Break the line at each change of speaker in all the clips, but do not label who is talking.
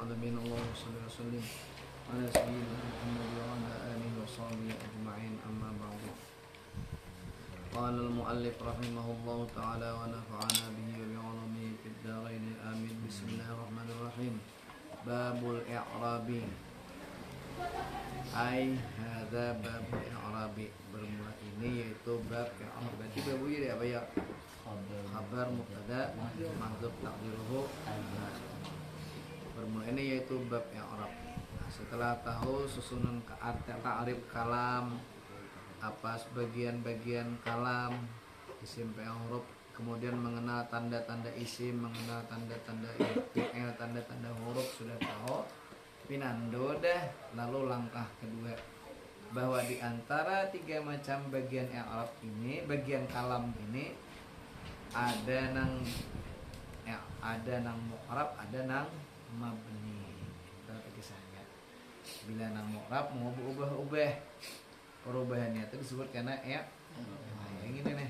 العالمين اللهم صل وسلم على سيدنا محمد وعلى آله وصحبه أجمعين أما بعد قال المؤلف رحمه الله تعالى ونفعنا به وبعلومه في الدارين آمين بسم الله الرحمن الرحيم باب الإعراب Ai hadza babul i'rabi, bermula ini yaitu bab i'rab. Berarti babnya dia apa ya? Khabar mubtada mahdzuf taqdiruhu ana. Bermula ini yaitu bab i'rab. Nah, setelah tahu susunan arti ta'rif kalam, apa sebagian-bagian kalam, isim fi'il huruf, kemudian mengenal tanda-tanda isim, mengenal tanda-tanda fi'il, tanda-tanda huruf sudah tahu. Pinando dah, lalu langkah kedua bahwa di antara tiga macam bagian i'rab ini, bagian kalam ini ada nang mu'rab, ada nang mabni. Itu kisahnya. Bila nang mu'rab mau berubah-ubah, perubahannya itu disebut karena nah, yang ini nih.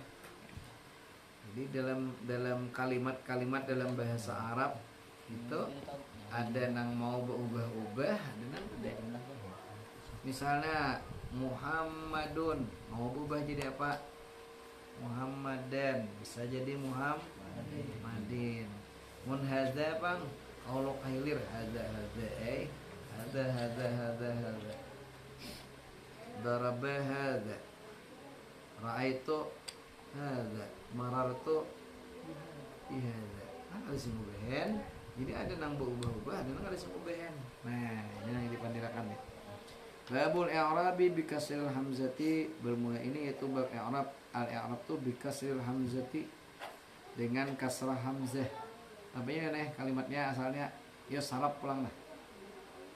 Jadi dalam kalimat-kalimat dalam bahasa Arab itu ada nang mau berubah-ubah, ada nang tidak. Misalnya Muhammadun mau berubah jadi apa? Muhammadan, bisa jadi Muhammadin. Mun hadza bang, kalau kailir hadza daraba hadza, ra'aitu hadza, marartu hadza. Ada simubahan. Jadi ada nang berubah-ubah, ada nang ada semubahan. Nah, ini yang dipandirakan nih. Babul i'rabi bi kasril hamzati, bermula ini yaitu bab i'rab. Al-i'rab tu bi kasril hamzati, dengan kasrah hamzah. Tapi ini nih kalimatnya asalnya ya sarap pulang dah.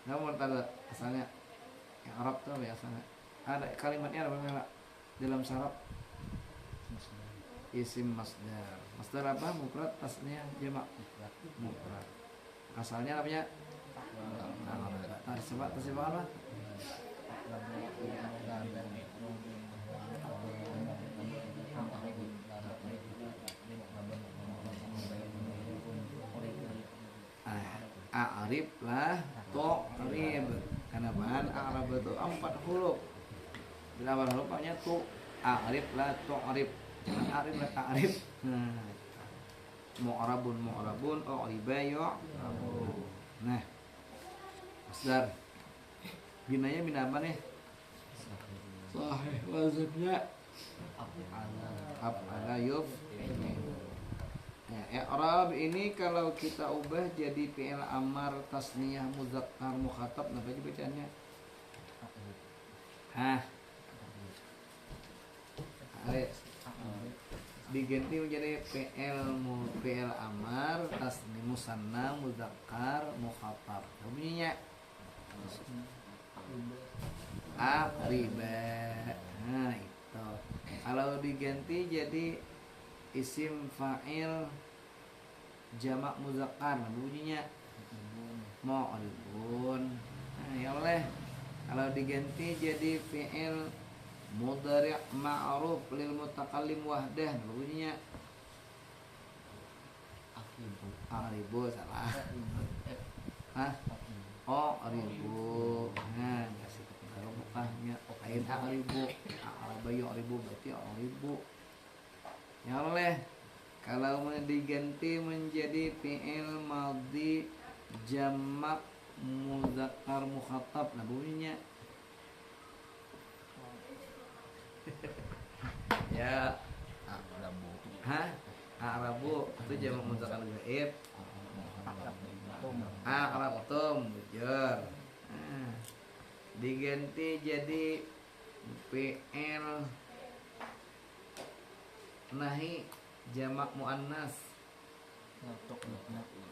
Kamu mau tahu asalnya i'rab tu ya asalnya. Ada kalimatnya apa dalam sarap? Isim masdar. Masdar apa? Mufrad, tasniyah, jamak. Mufrad. Asalnya namanya tasbih apa? A'rib lah tu'rib. Karena bahan Arab itu 4 huruf. Bila 4 huruf maknanya tu. A'rib lah tu'rib. Jangan a'rib lah ta'rib. Mu'rabun u'riba yu'rabu. Nah, masdar binanya bina apa nih? Sahih wazannya af'ala yuf'il. Ya, i'rab ini kalau kita ubah jadi fi'il amar tasniyah muzakkar mukhatab, apa aja bacaannya? Diganti menjadi fi'il amar tasniyah musanna muzakkar mukhatab. Bunyinya aqriba. Nah, itu. Kalau diganti jadi isim fa'il jamak muzakkar, bunyinya mu'ribun. Nah, ya oleh kalau diganti jadi fi'il mudhari' ma'ruf lil mutakallim wahdah, bunyinya aqribu. Salah. Aqribu. Nah, kasih kalau bukahnya lain aqribu. Aqribu berarti aqribu. Ya oleh kalau diganti menjadi fi'il madhi jamak muzakkar mukhatab, nah bunyinya ya a'rabu itu jamak muzakkar gaib. A'rabtum bujur. Diganti jadi fi'il nahi jamak muannas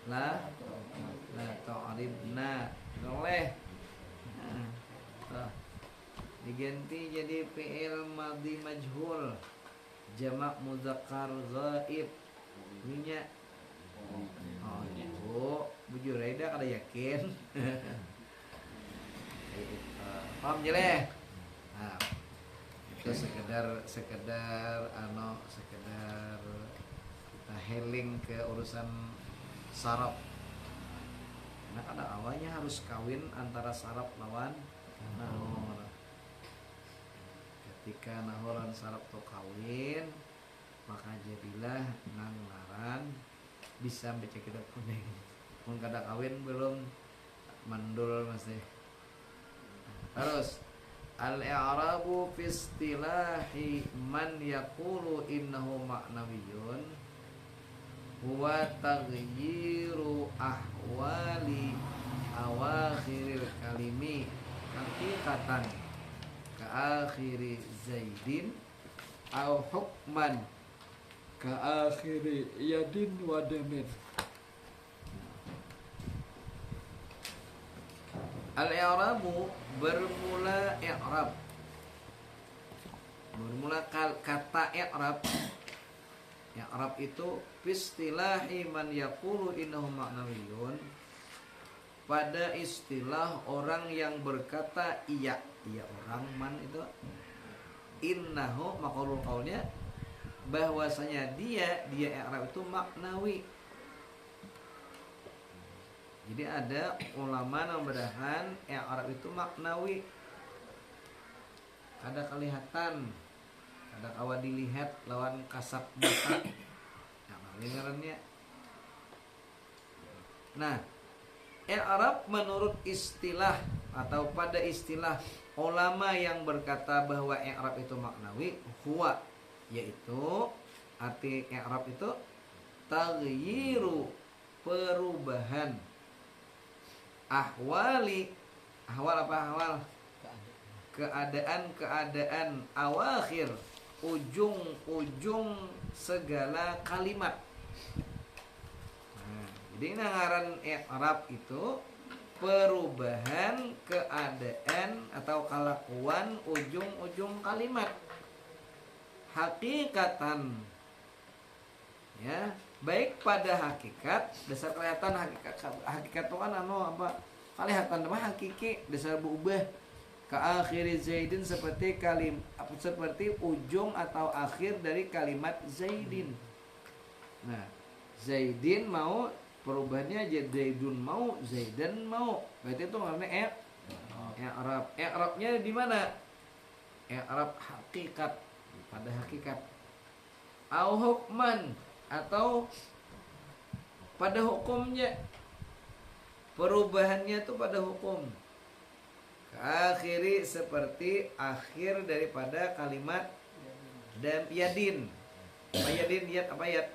la ta'ribna. Boleh. Diganti jadi fi'il madhi majhul jamak muzakkar ghaib. Bunyinya ibu bujur aida kada yakin. Paham jeleh? Nah, itu sekedar kita healing ke urusan saraf. Karena ada awalnya harus kawin antara saraf lawan nahor. Ketika nahor dan saraf tuh kawin, maka jadilah nang ngaran bisa baca kitab kuning. Mun kada kawin belum mandul masih. Terus al-i'rabu fi istilahi man yaqulu innahu ma'nawiyyun huwa taghyiru ahwali awakhiril kalimi haqiqatan ka akhiri zaidin au hukman ka akhiri yadin wa damin. Al-i'rabu bermula i'rab. Bermula kata i'rab. I'rab itu istilahi man yaqulu innahu ma'nawiyyun. Pada istilah orang yang berkata iya orang man itu innahu maqulul qaulnya bahwasanya dia i'rab itu maknawi. Jadi ada ulama yang membedakan i'rab itu maknawi. Ada kelihatan, ada kawa dilihat lawan kasat mata. Ngarannya. Nah, i'rab menurut istilah atau pada istilah ulama yang berkata bahwa i'rab itu maknawi, huwa yaitu arti i'rab itu taghyiru perubahan ahwal apa ahwal keadaan awakhir ujung segala kalimat. Nah, jadi ngaran i'rab itu perubahan keadaan atau kelakuan ujung kalimat hakikatan, ya, baik pada hakikat dasar kelihatan hakikat itu kan apa kelihatan mah hakiki dasar berubah ke akhir zaidin seperti seperti ujung atau akhir dari kalimat zaidin. Nah, zaidin mau perubahannya jadi zaidun mau zaidan mau, berarti itu namanya i'rab. I'rabnya di mana? I'rab hakikat, pada hakikat. Au hukman, atau pada hukumnya, perubahannya itu pada hukum. Akhiri seperti akhir daripada kalimat dan yadin. Apa yadin? Yad apa yad?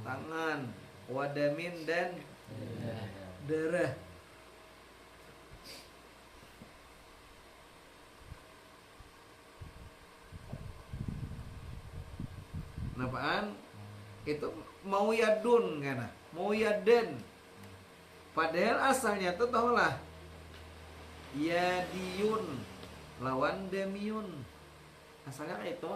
Tangan. Wadamin dan darah. Napaan? Itu mau yadun kan? Mau yaden. Padahal asalnya itu tahulah yadiyun lawan demiyun. Asalnya kayak itu.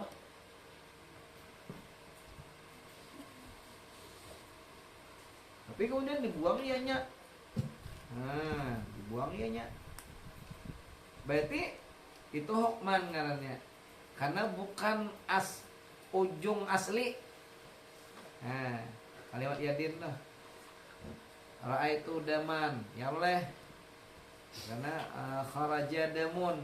Tapi kemudian dibuang ianya. Nah, dibuang ianya. Berarti itu hukman ngarannya. Karena bukan ujung asli. Nah, kalimat yadin lah. Ra'aitu daman, ya boleh. Karena kharaja damun.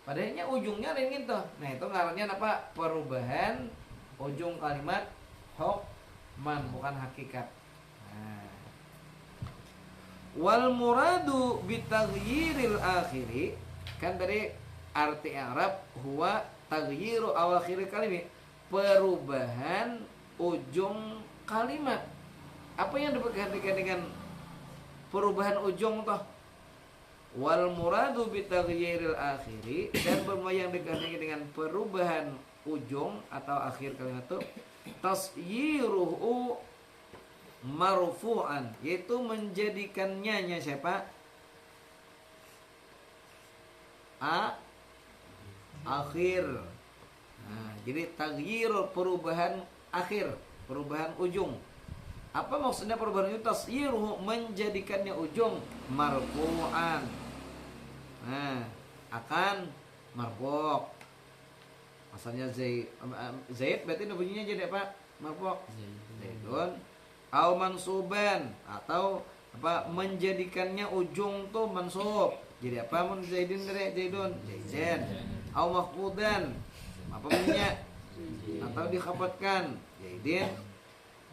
Padahalnya ujungnya lain gitu. Nah, itu ngarannya apa? Perubahan ujung kalimat hukman, bukan hakikat. Nah. Wal muradu bitaghyiril akhiri, kan tadi arti Arab huwa taghyiru awakhir kalimat, perubahan ujung kalimat. Apa yang diperhatikan dengan perubahan ujung toh? Wal muradu bitaghyiril akhiri, dan yang diganti dengan perubahan ujung atau akhir kalimat itu tasyiruhu marfu'an, yaitu menjadikannya siapa? Akhir. Nah, jadi taghyir perubahan akhir, perubahan ujung. Apa maksudnya perubahan itu? Tasyiruhu, menjadikannya ujung marfu'an. Nah, akan marfu'. Asalnya Zaid berarti bunyinya jadi apa? Marfu'. Zaidun. Au mansuban, atau apa menjadikannya ujung tuh mansub. Jadi apa mun zaidin dari zaidun zaiden au mafqudan apa bunyinya atau dikhafatkan zaidin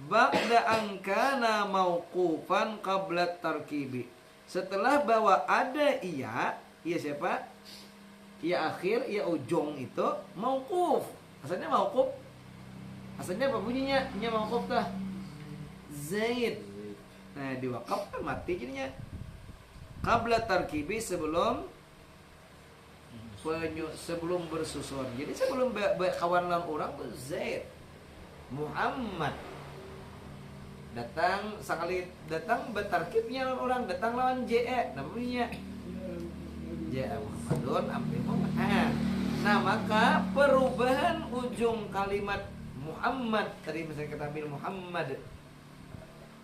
ba'da an kana mauqufan qabla tarkibi. Setelah bahwa ada iya siapa? Iya akhir, iya ujung itu mauquf. Asalnya mauquf. Asalnya apa bunyinya? Nya mauquf tah. Zaid. Nah, diwakafkan mati jadinya. Qabla tarkibi sebelum bersusun. Jadi sebelum kawan lawan orang tuh Zaid. Muhammad datang sekali datang bertarkibnya lawan orang datang lawan JE namanya JE Muhammadun amri Muhammad. Nah maka perubahan ujung kalimat Muhammad tadi misalnya kita ambil Muhammad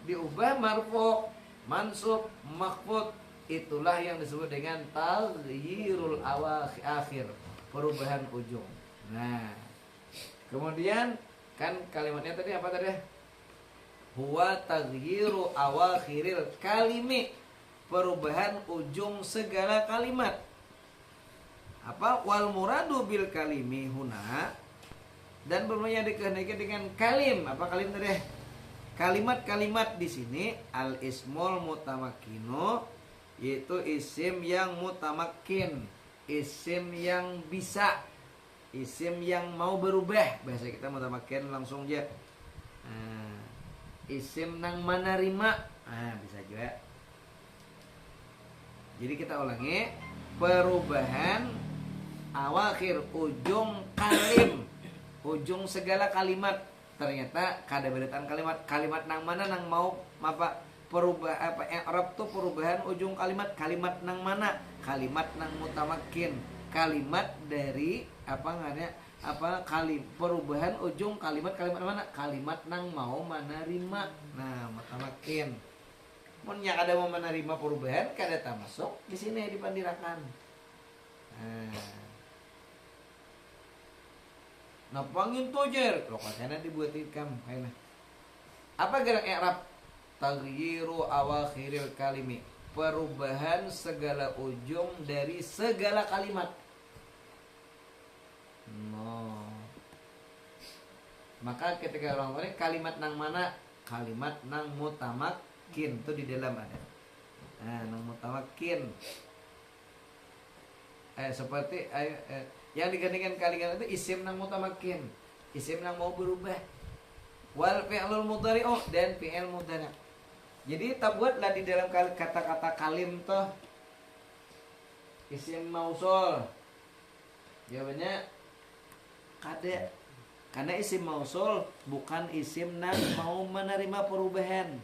diubah marfu mansub makhfud, itulah yang disebut dengan taghyirul akhir, perubahan ujung. Nah kemudian kan kalimatnya tadi apa tadi? Huwa taghyiru awakhiril kalimi, perubahan ujung segala kalimat. Apa? Wal muradu bil kalimi huna, dan bermakna dikehendaki dengan kalim. Apa kalim tadi? Kalimat-kalimat di sini al ismul mutamakkinu, yaitu isim yang mutamakin, isim yang bisa, isim yang mau berubah. Bahasa kita mutamakin langsung aja. Nah, isim nang menerima, bisa juga. Jadi kita ulangi, perubahan awakhir ujung kalim, ujung segala kalimat. Ternyata kada beretan kalimat nang mana nang mau apa perubah apa i'rab tuh perubahan ujung kalimat nang mana, kalimat nang mutamakin, kalimat dari apa ngaranya apa perubahan ujung kalimat mana, kalimat nang mau menerima. Nah mutamakin mun nya kada mau menerima perubahan kada termasuk di sini dipandirakan. Nah pangin tojer lokasinya dibuat ikam kayaknya. Apa gerak i'rab? Taghyiru awakhiril kalimi, perubahan segala ujung dari segala kalimat. Maka ketika orang ngomong kalimat nang mana, kalimat nang mutamakin itu di dalam ada. Nah nang mutamakin seperti yang digantikan kalimat itu isim nang mutamakin, isim nang mau berubah. Wal fi'lul mudhari'u, dan fi'il mudhari'. Jadi tak buatlah di dalam kata-kata kalim toh isim mausul. Jawabannya kada. Karena isim mausul bukan isim nang mau menerima perubahan.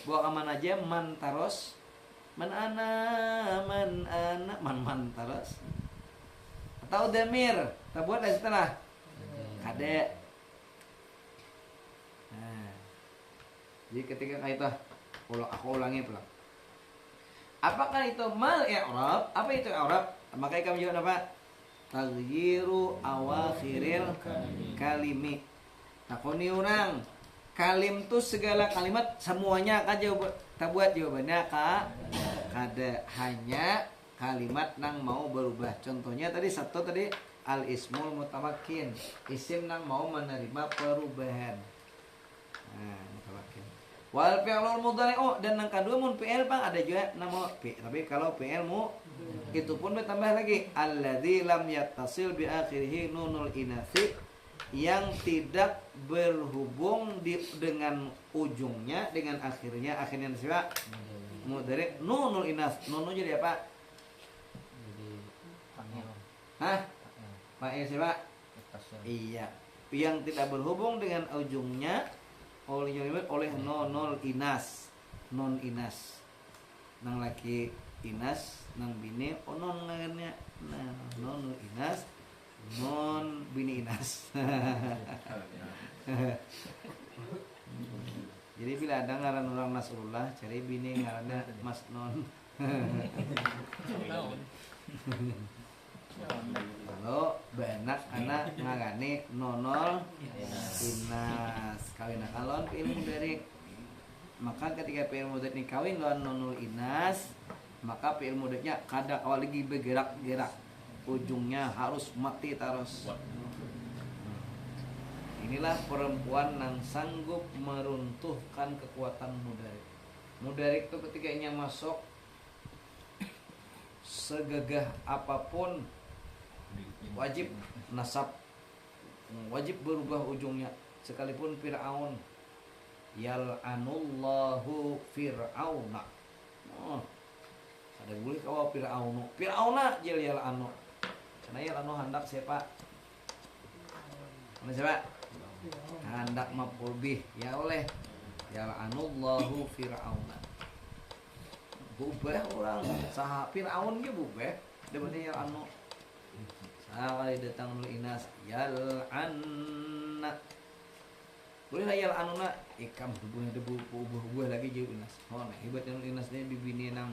Bawa aman aja man taros, man taros. Atau damir, tak buat dari setelah kada. Nah, jadi ketika kaita aku ulangi pulang. Apakah itu mal i'rab? Apa itu i'rab? Maka kami jawab apa? Taghyiru awakhiril kalimi. Takoni urang. Kalim tu segala kalimat semuanya akan jawab. Tak buat jawabannya kada, hanya kalimat nang mau berubah. Contohnya tadi satu tadi al ismul mutamakin, isim nang mau menerima perubahan. Nah, mutamakin. Wal fi'lul mudhari'u, dan nang kedua mun fi'il Bang ada juga nama fi. Tapi kalau fi'il mu itu pun ditambah lagi alladzi lam yattasil bi akhirih nunul inatsi, yang tidak berhubung dengan ujungnya dengan akhirnya siapa? Mudhari' nunul inas. Nunu jadi apa? Fa'il siapa? Iya, yang tidak berhubung dengan ujungnya oleh nonol inas, non inas, nang laki inas, nang bini non ngannya, nah non inas, non bini inas. Jadi bila ada ngaran orang Nasrullah, cari bini ngarannya Mas Non. Kalau benak anak ngagani nonol inas kawin kalon ilmu dari maka ketika fi'il mudhari ini kawin lawan nunul inas, maka fi'il mudhari'nya kada awal lagi bergerak-gerak, ujungnya harus mati terus. Inilah perempuan yang sanggup meruntuhkan kekuatan mudhari. Mudhari itu ketika ia masuk, segagah apapun wajib nasab, wajib berubah ujungnya. Sekalipun Fir'aun, yal'anullahu fir'auna, ada boleh kau Fir'auna jel yal'anu, karena yal'anu hendak siapa? Mana siapa? Hendak maf'ul bih, ya oleh yal'anullahu fir'auna. Bubah orang saha Fir'aun ge bubah daripada yal'anu. Saha datang lu inas yal'anna. Boleh lah yal'anuna ikam hubungnya debu lagi jauh inas. Oh nah hebatnya inasnya bibini nang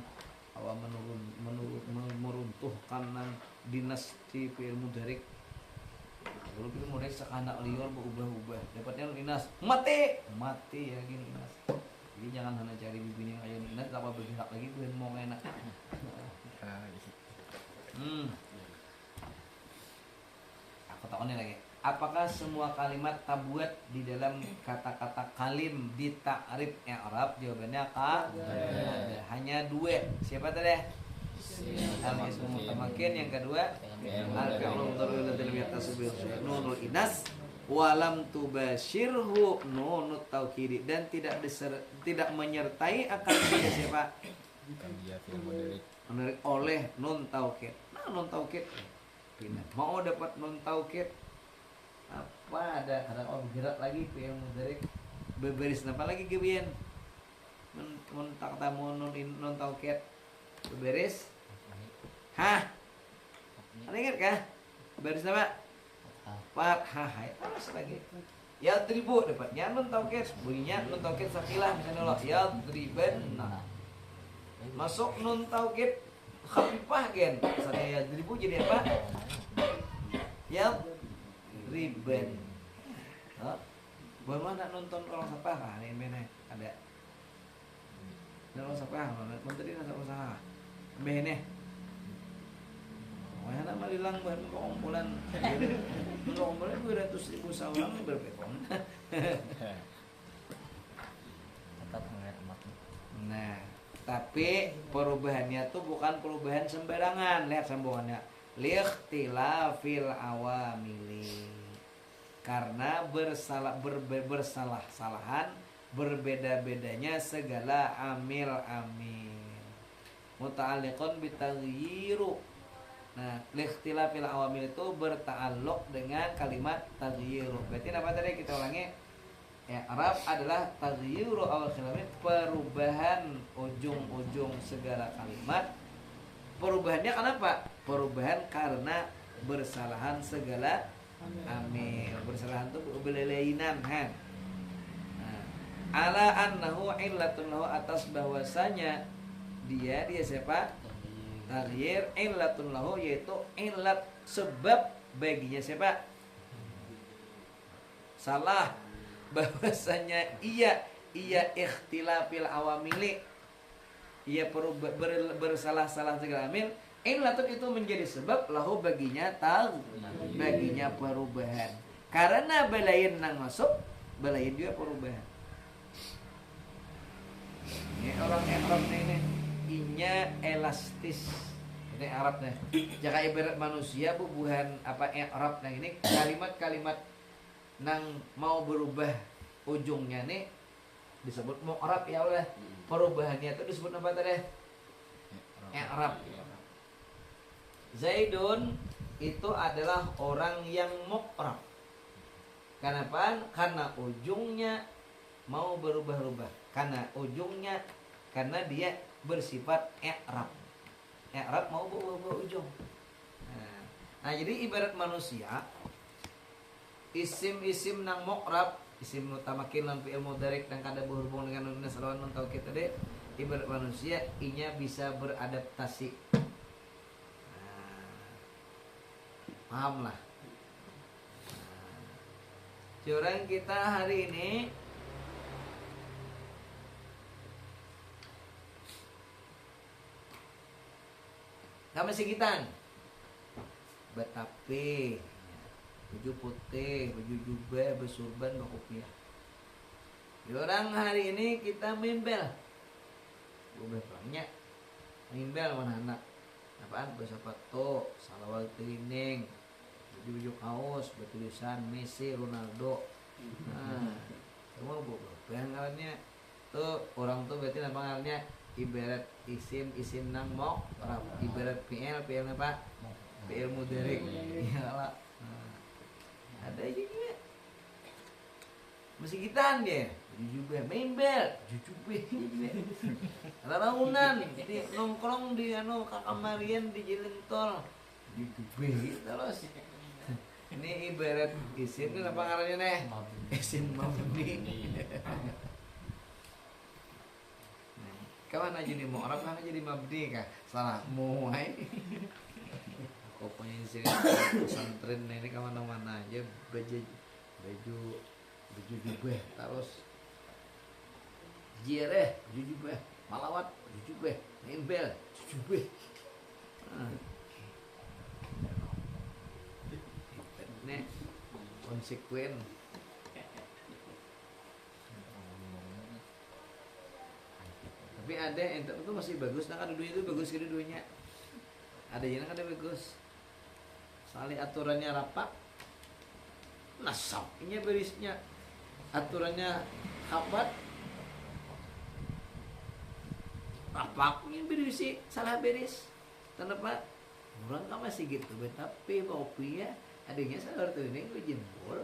awal meruntuhkan nang dinasti fi'il mudhari. Kalau fi'il mudhari sakana liur berubah-ubah. Dapatnya inas mati ya gini inas. Jadi jangan hanya cari bibini yang ayo inas apa bergerak lagi gue mau enak. Aku tahunya lagi. Apakah semua kalimat tabuat di dalam kata-kata kalim di ta'rif i'rab? Jawabannya ada. Hanya dua. Siapa tadi? Al-ismu mutamakin. Yang kedua al-fi'lu mudhari alladhi yatasabbihu nunul inas walam tubashirhu nunut taukid, dan tidak menyertai akan dia siapa? Menarik oleh nun taukid. Nah nun taukid mau dapat nun taukid apa ada bergerak lagi fi'il mudhari berbaris apa lagi kebian mun tak tamu nun taukid berbaris ada ingat kah baris apa fathah terus lagi ya tribu dapatnya nun taukid bunyinya nun taukid sakilah misalnya Allah ya triban masuk nun taukid khafifah gen misalnya ya tribu jadi apa ya riben. Baru nak nonton orang sapah ini mana ada. Orang sapah, menteri nak usaha. Bene. Wah, nak malilang bahan keompolan. Keompolan 200.000 seorang berpekon. Nah, tapi perubahannya tuh bukan perubahan sembarangan. Lihat sambungannya. Liikhtilafil awamili, karena bersalah-salahan berbeda-bedanya segala amil-amil. Muta'alliqun bitagyiru. Nah, liikhtilafil awamil itu berta'alluq dengan kalimat taghyiru. Berarti apa tadi kita ulangi? I'rab adalah taghyiru awal kalimat, perubahan ujung-ujung segala kalimat. Perubahannya kenapa? Perubahan karena bersalahan segala amil. Bersalahan itu belelainan kan. Nah, ala annahu illatun lahu, atas bahwasanya dia siapa? Taghyir illatun lahu, yaitu illat sebab baginya siapa? Salah bahwasanya ia ikhtilafil awamili, ia bersalah-salah segala amil. Illatun itu menjadi sebab lahu baginya baginya perubahan. Karena belain nang masuk, belain juga perubahan. Ini orang Arabnya ini inya elastis. Ini Arabnya. Jika ibarat manusia bubuhan apa Arab nah ini kalimat-kalimat nang mau berubah ujungnya nih disebut mu'rab ya Allah. Perubahannya itu disebut apa tadi? I'rab. Zaidun itu adalah orang yang mu'rab. Kenapa? Karena ujungnya mau berubah-ubah. Karena dia bersifat i'rab. I'rab mau berubah ujung. Nah, jadi ibarat manusia, isim-isim nang mu'rab, isim mutamakin lan fi'il mudhari dan kada berhubung dengan nun nasrawan nun taukid tadi, ibarat manusia inya bisa beradaptasi. Paham lah. Orang kita hari ini Kami sigitan. Betape, baju putih, baju jubah, bersurban, berkopiah. Di orang hari ini kita mimbel. Gue banyak. Mimbel mana anak? Apaan? Bersapato, salawal cleaning, baju kaos, bertulisan Messi, Ronaldo. Nah, semua yang ngarannya tuh orang tuh berarti apa ngarannya ibarat isim nang mok, ibarat PL apa? PL mudarik. Iyalah. Nah, ada juga. Masih gitan dia. Jujube, membel, jujube. Raraunan di nongkrong di kakamarian di jalan tol. Jujube terus. Ini ibarat isim ini apa ngarannya nih? Isim mabni. Kawan aja jadi mu'rab, kawan jadi mabni kah? Salah muai. Pokoknya di sini pesantren ini kemana-mana aja baju jubah terus jire baju jubah malawat baju jubah nembel jubah. Ini konsekuen. Tapi ada yang itu masih bagus, nah kan dua-duanya itu bagus gitu dua-duanya. Ada yang ada bagus. Soalnya aturannya rapat, nasabnya berisnya, aturannya kabat, rapaknya berisi salah beris. Kenapa? Orang kan masih gitu, tapi kopi ya adanya salah tuh ini gue jempol.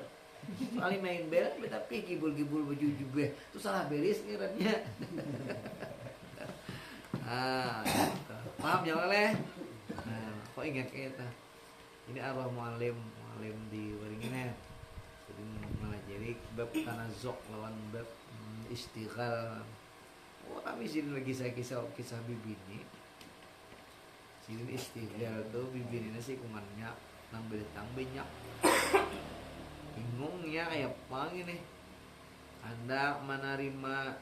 Soalnya main bel, tapi gibul baju juga, itu salah beris ngirannya. Paham ya oleh? Nah, kok ingat kita? Ini arwah mualim di Waringin. Jadi malah jadi bab tanazuk lawan bab istighal. Oh kami sini lagi saya kisah bibi ini. Sini istighal tuh bibi ini sih kumannya nang betang banyak. Bingung ya kayak apa gini. Anda menerima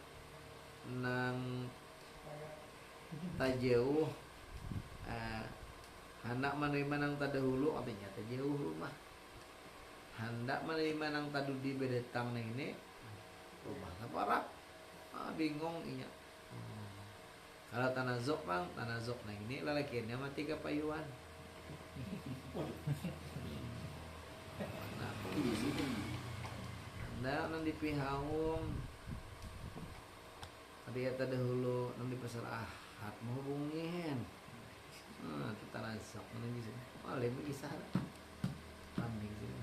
nang tajauh hendak menerima nang tadahulu artinya tajauh rumah hendak menerima nang tadudi bedetang ini rumah parah bingung iya kalau tanazuk bang tanazuk nah ini lalakiannya mati kapayuan nah hendak nang dipihaum tadi tadahulu nang di pasar ahad mau hubungin kita nazak mana bisa boleh bisa kambing sini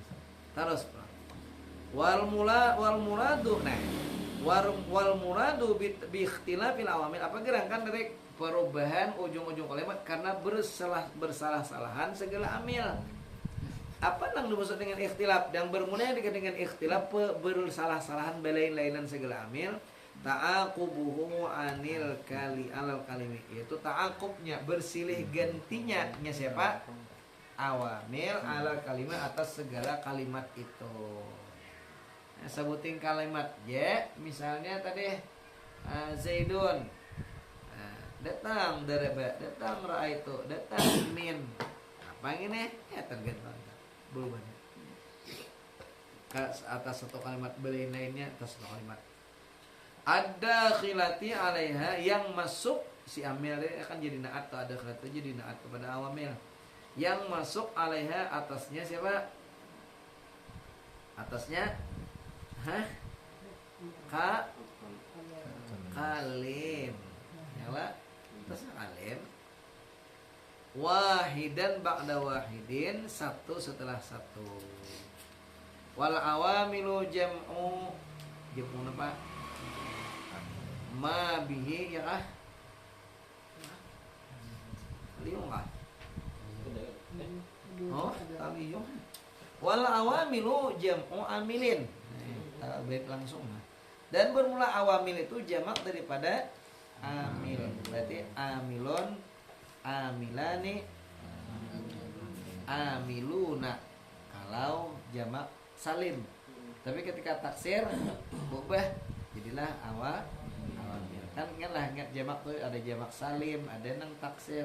terus wal muradu nah wal muradu bi ikhtilafil awamil apa gerangkan dari perubahan ujung-ujung kalimat karena bersalah-salahan segala amil apa yang dimaksud dengan ikhtilaf yang bermula dengan ikhtilaf bersalah-salahan belain-lainan segala amil ta'aqubuhu anil alal kalimi yaitu ta'aqubnya bersilih gantinya siapa awamil alal kalimat atas segala kalimat itu. Nah, sebutin kalimat ya misalnya tadi Zaidun datang daraba datang ra'aitu datang min apa ini ya tergantung berubah atas satu kalimat belain lainnya atas satu kalimat ada khilati alaiha yang masuk si amil akan jadi naat atau ada khilati jadi naat kepada awamil yang masuk alaiha atasnya siapa atasnya kalim ya lah atasnya kalim wahidan ba'da wahidin satu setelah satu wal awamilu jam'u apa ma bihi ya liung kah oh liung wal awamilu jam'u amilin baik langsung dan bermula awamil itu jamak daripada amil berarti amilon amilani amiluna kalau jamak salim tapi ketika taksir berubah jadilah awamil kan ingatlah ingat jamak tuh ada jamak salim ada nang taksir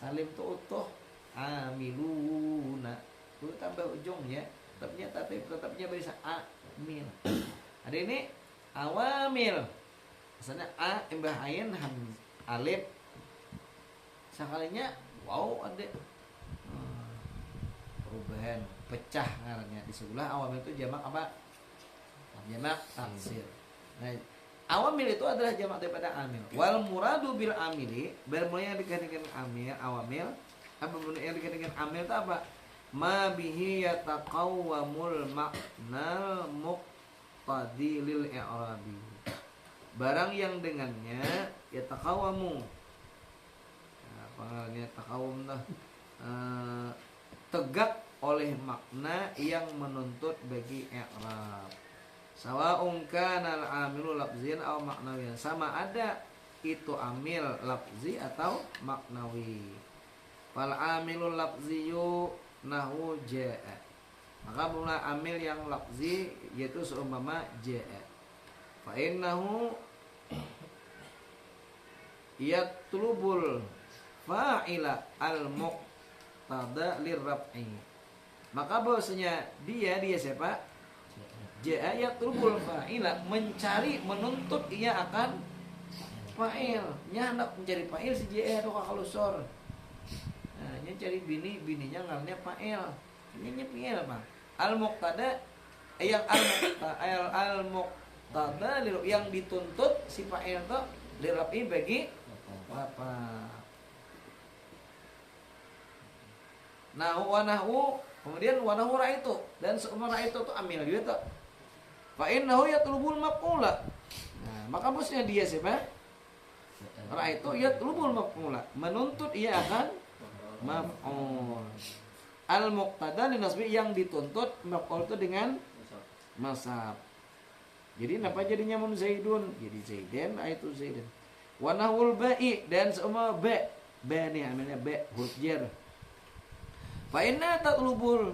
Salim itu utuh. Amiluna. Lu tambah ujung ya. Tetapnya bisa amil. Ada ini awamil. Misalnya a imbah ain ham alif. Sekalinya wow ada perubahan pecah ngarannya di sebelah awamil itu jamak apa? Jamak taksir. Nah, awamil itu adalah jamak daripada amil. Wal muradu bil amili, bermula yang dikatakan amil, awamil, apa yang dikatakan amil itu apa? Ma bihi yataqawwamul ma'nal muqtadi lil i'rabi. Barang yang dengannya yataqawwamu. Nah, panggilnya taqawwum dah. Tegak oleh makna yang menuntut bagi i'rab. Sawa'un kana al-amilu lafziyan aw maknawiyan. Sama ada itu amil lafzi atau maknawi. Fal amilul lafziyu nahu ja'a. Maka mula amil yang lafzi yaitu seumpama ja'a. Fa innahu yatlubul fa'ila al-muqtada lirraf'i. Maka bahwasanya dia siapa? Ja'a yatlubul fa'ila, mencari menuntut ia akan fa'il. Nya hendak mencari fa'il si ja'a itu kalusor. Nah, nya cari bininya ngarannya fa'il. Nya fa'il apa? Al-muqtada yang al-muqtada yang dituntut si fa'il itu lirafi bagi apa? Nahu kemudian wanahu ra'aitu dan seumur ra'aitu itu amil gitu. Fa innahu yatlubul maf'ula. Nah, maka bosnya dia siapa? Ra'aitu yatlubul maf'ula, menuntut ia akan maf'ul. Al-muqtada linasbi yang dituntut maf'ul itu dengan masab. Jadi apa jadinya mun zaidun? Jadi zaidan itu zaidan. Wa nahwul ba'i dan semua ba. Ba nih amilnya ba huruf jar. Fa inna tatlubul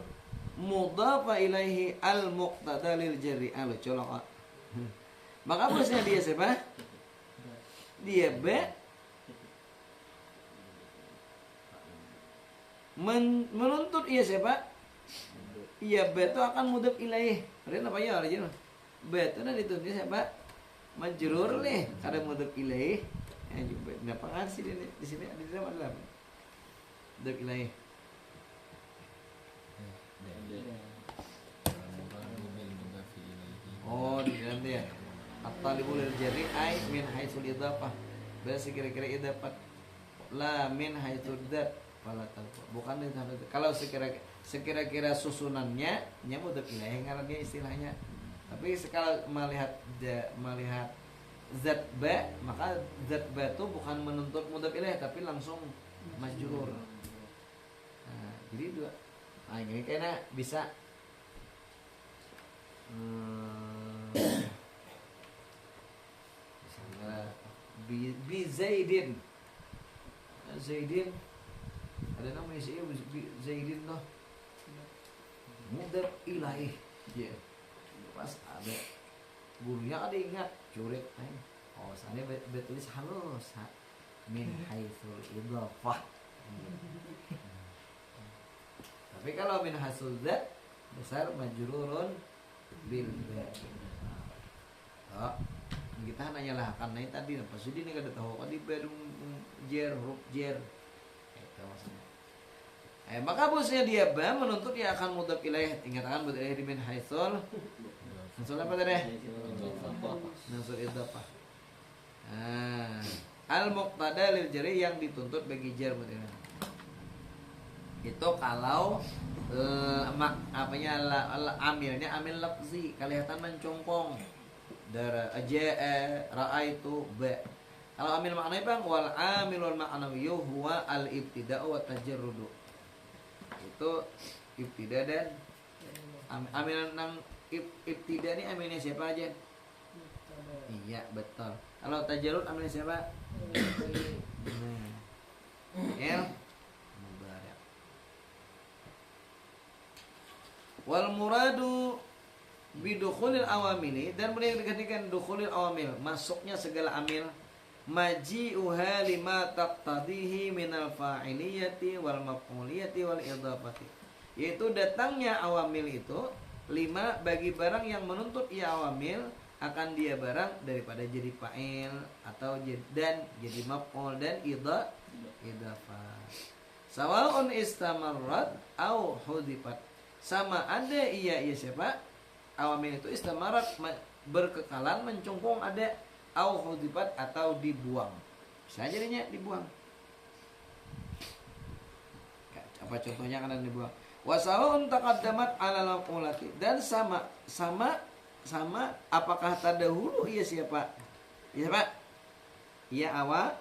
mudhafa ilaihi al-muqtada lil jarri al-colok. Maka bosnya dia siapa? Dia ba menuntut ia siapa? Ia ba itu akan mudhaf ilaihi. Ada apa ya artinya? Ba itu nanti dituntut siapa? Majrur nih, ada mudhaf ilaihi. Ya juga. Kenapa ngasih di sini di dalam adalah mudhaf ilaihi. Oh, di dalam dia. At-talibul jarri ai min haitsul idafah. Berarti kira-kira idafah la min haitsul dzat wala talqa. Bukan itu. Kalau sekira-kira susunannya nya mudhaf ilaih ngarannya istilahnya. Tapi kalau melihat zat ba, maka zat ba itu bukan menuntut mudhaf ilaih tapi langsung majrur. Nah, jadi dua. Nah, ini kayaknya bisa misalnya bi Zaidin. Zaidin ada nama isinya Zaidin tuh. Mudhaf ilaih. Ya. Pas ada gurunya ada ingat curit. Oh, sana betulis halus. Min haitsul idhafah. Tapi kalau min haitsul dzat besar majrurun bil ba. Oh, kita hanyalah karena tadi pas ini kada tahu kan di jer huruf jer. Itu maksudnya. Maka bosnya dia ba menuntut dia akan mudhaf ilaih. Ingatkan mudhaf ilaih di min haitsul. Haitsul apa tadi? Haitsul idhafah. Al-muqtada lil jari yang dituntut bagi jar mudhaf ilaih. Itu kalau amilnya amil lafzi kelihatan mencongkong dara aja'a ra'aitu ba. Kalau amil maknanya bang wal amilul ma'nawiyyu huwa al ibtida'u wa tajarrudu. Itu ibtida dan amil nang ibtida ini amilnya siapa aja? Iya betul. Kalau tajarrud amilnya siapa? Ya. Wal muradu bidukhulil awamili dan boleh dikatakan dukhulil awamil masuknya segala amil maji'uha lima taqtadihi minal fa'iliyati wal maf'uliyati wal idhafati. Yaitu datangnya awamil itu 5 bagi barang yang menuntut ia awamil akan dia barang daripada jadi fa'il atau dan jadi maf'ul dan idhafah. Sawa'un istamarrat au hudifat. Sama ada iya siapa? Awamil itu istamarrat berkekalan mencungkung ada au hudifat atau dibuang. Bisa jadinya dibuang. Apa contohnya kan dibuang? Wasawun taqaddamat 'alal maqulati, dan sama apakah terdahulu iya siapa? Iya Pak? Iya awal?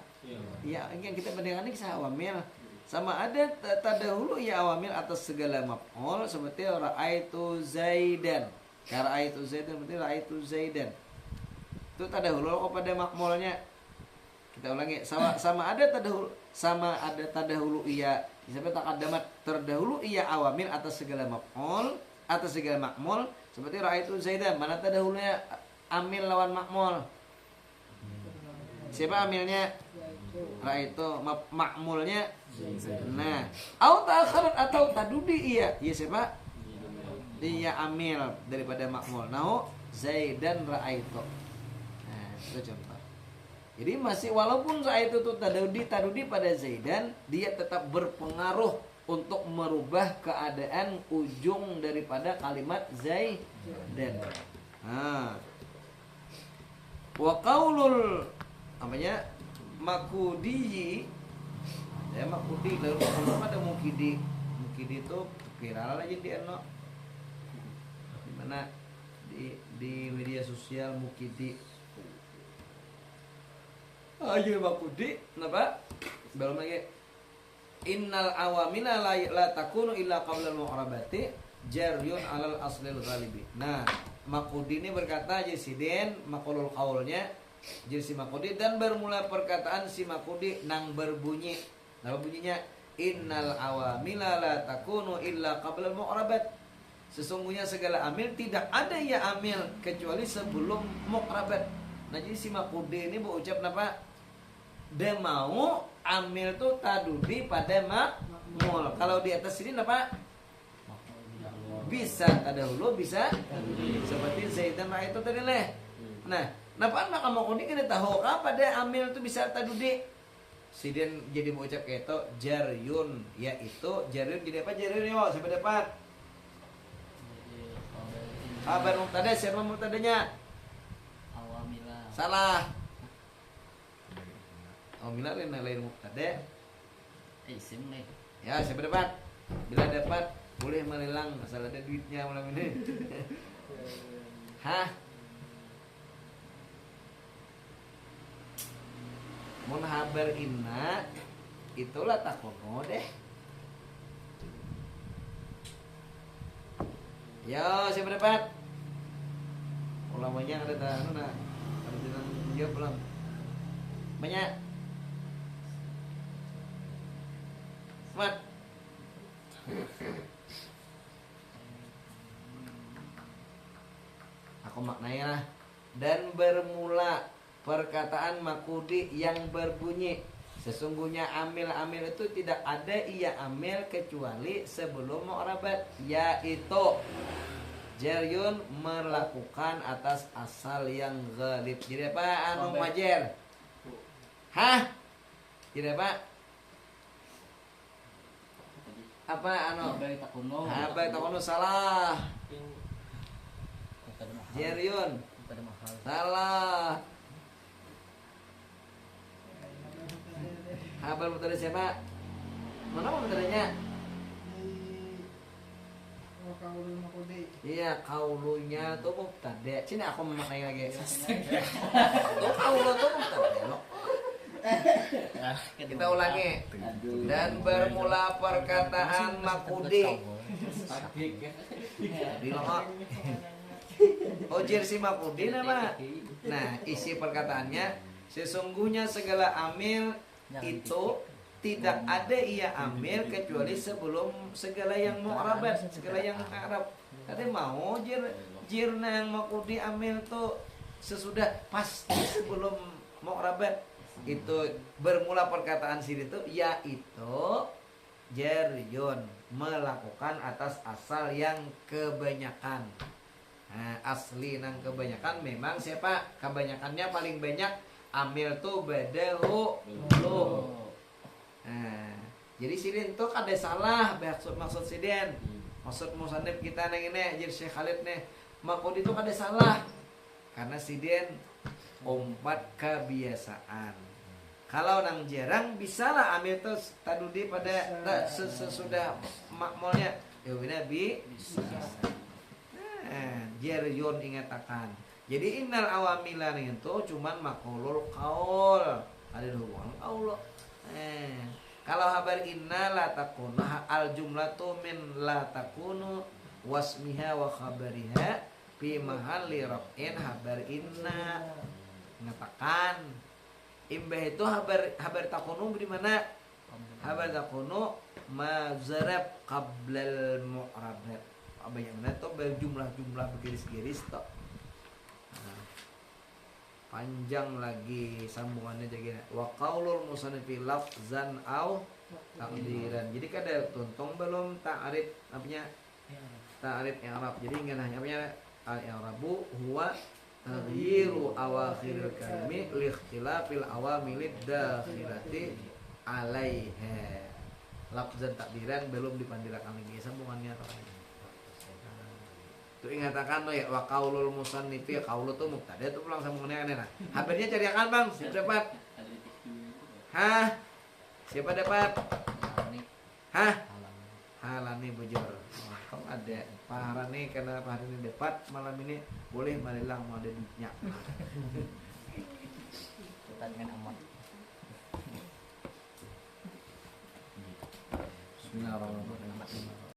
Iya, yang kita bandingkan ini kisah awamil. Sama ada terdahulu iya awamil atas segala maf'ul seperti ra'aitu Zaidan. Ra'aitu Zaidan berarti ra'aitu Zaidan. Itu terdahulu kepada makmulnya. Kita ulangi, sama ada terdahulu iya sampai taqaddamat terdahulu iya awamil atas segala maf'ul atas segala makmul seperti ra'aitu Zaidan. Mana terdahulunya amil lawan makmul? Siapa amilnya? Ra'aitu. Makmulnya nah, au ta'akharat atau tadudi iya siapa? Dia amil daripada makmul. Nahu Zaidan ra'aitu. Nah, itu contoh. Jadi masih walaupun ra'aitu itu tadudi pada Zaidan, dia tetap berpengaruh untuk merubah keadaan ujung daripada kalimat Zaidan. Nah. Wa qaulul makudi ya makudi lalu ada mukidi itu viral aja di dimana di media sosial mukidi aja makudi kenapa belum lagi innal awamila la takunu illa qabla al-mu'rabati jaryun alal aslil ghalibi. Nah makudi ini berkata jasidin maqulul qaulnya jadi si makudi dan bermula perkataan si makudi nang berbunyi. Nah bunyinya innal awamila la takunu illa qabla al-mu'rabat. Sesungguhnya segala amil tidak ada ya amil kecuali sebelum mu'rabat. Nah jadi si makudi ini berucap apa? Dia mau amil tuh tadudi pada makmul. Kalau di atas sini apa? Bisa tadahulu bisa seperti Zaidan itu tadi leh. Nah, kenapa maka makudi kita tahu pada amil itu bisa tadudi? Sidin jadi mengucap kayak itu jaryun, yaitu jaryun jadi apa jaryun yo? Siapa dapat? Kabar mubtada, siapa mubtadanya?
Awamila.
Salah. Awamila lain mubtada.
Isim nih.
Ya, siapa dapat? Bila dapat boleh melelang asal ada duitnya malam ini. Hah? Mun habar inna itulah takono deh. Yo, siapa dapat? Ulamanya ada tahu nah. Ada bilang dia pulang. Banyak. Mat. Aku maknanya lah. Dan bermula perkataan makudi yang berbunyi sesungguhnya amil itu tidak ada ia amil kecuali sebelum mu'rabat, yaitu jaryun melakukan atas asal yang ghalib. Jadi apa anu majer? Hah? Jadi apa? Apa anu? Habar takono salah. Jaryun salah. Habar mubtada siapa? Mana mubtadanya?
Kaulul makudi.
Iya, kaulunya tuh mubtada. Sini aku memaknai lagi. Tuh kaulu tuh mubtada. Kita ulangi. Dan bermula perkataan makudi. Ojir si makudi nama. Nah, isi perkataannya sesungguhnya segala amil itu tidak ada ia amil kecuali sebelum segala yang mu'rabat, segala yang Arab. Tadi mau jirna yang makudi amil tuh sesudah pasti sebelum mu'rabat. Itu bermula perkataan sini itu yaitu Jeryon melakukan atas asal yang kebanyakan. Nah, asli nang kebanyakan memang siapa? Kebanyakannya paling banyak amil tuh badahu lu. Nah, jadi sidin tuh ada salah maksud sidin. Maksud musannif kita nang ini jadi Syekh Khalid nih. Makudi itu ada salah. Karena sidin umpat kebiasaan. Kalau nang jarang bisalah ambil tuh tadudi pada sesudah makmulnya. Ya Nabi bisa. Nah, Jeryon ingatakan. Jadi innal awamila itu cuman makulul qaul. Ada hubungan qaul. Kalau habar inna la takunu al jumlatu min la takunu wasmiha wa khabariha fi mahalli raf'in habar inna mengatakan imbah itu habar takunu di mana? Habar takunu mazarab qablal mu'rabat. Apa yang mana tuh berjumlah-jumlah bergaris-garis toh. Nah, panjang lagi sambungannya jadi wa qaulul musannifi lafzan au takdiran. Jadi kan ada tuntung belum ta'rif apanya? Ta'rif i'rab. Jadi enggak hanya apanya al-i'rabu huwa taghyiru awakhiril kalimi li ikhtilafil awamilid dakhilati alaiha. Lafzan takdiran belum dipandirakan lagi sambungannya atau ini. Tuh ingatakan lo ya wa qaulul musannifi qaulu tuh mubtada tuh pulang sambungannya nah. Habarnya cari akan Bang, siapa dapat? Hah? Siapa dapat? Hah? Halani bujur. Kamu ada Pak Harani karena Pak Harani dapat malam ini boleh marilah mau ada duitnya.
Kita dengan aman.
Bismillahirrahmanirrahim.